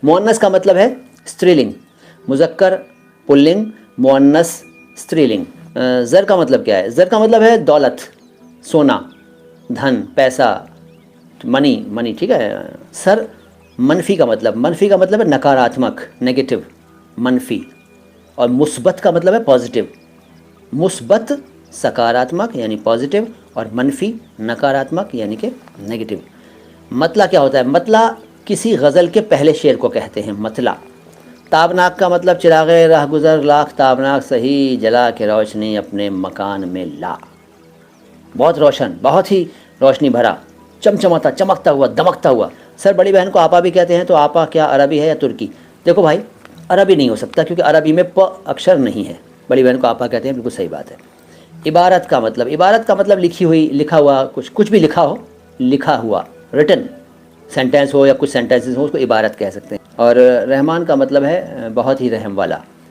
مؤنث کا مطلب ہے استریلنگ، مذکر پلنگ، مؤنث استریلنگ۔ زر کا مطلب کیا ہے؟ زر کا مطلب ہے دولت، سونا، دھن، پیسہ، منی، ٹھیک ہے۔ سر منفی کا مطلب ہے نکاراتمک، نیگیٹو، منفی، اور مثبت کا مطلب ہے پازیٹیو۔ مثبت سکاراتمک یعنی پازیٹیو، اور منفی نکاراتمک یعنی کہ نیگیٹو۔ مطلع کیا ہوتا ہے؟ مطلع کسی غزل کے پہلے شعر کو کہتے ہیں مطلع۔ تابناک کا مطلب چراغ راہ گزر لاکھ تابناک سہی، جلا کے روشنی اپنے مکان میں لا۔ بہت روشن، بہت ہی روشنی بھرا، چمچماتا، چمکتا ہوا، دمکتا ہوا۔ سر بڑی بہن کو آپا بھی کہتے ہیں، تو آپا کیا عربی ہے یا ترکی؟ دیکھو بھائی، عربی نہیں ہو سکتا کیونکہ عربی میں پ اکشر نہیں ہے۔ بڑی بہن کو آپا کہتے ہیں، بالکل صحیح بات ہے۔ عبارت کا مطلب لکھی ہوئی، لکھا ہوا، کچھ بھی لکھا ہو، لکھا ہوا، ریٹن سینٹینس ہو یا کچھ سینٹینسز ہو، اس کو عبارت کہہ سکتے ہیں۔ اور رحمان کا مطلب ہے بہت ہی رحم والا۔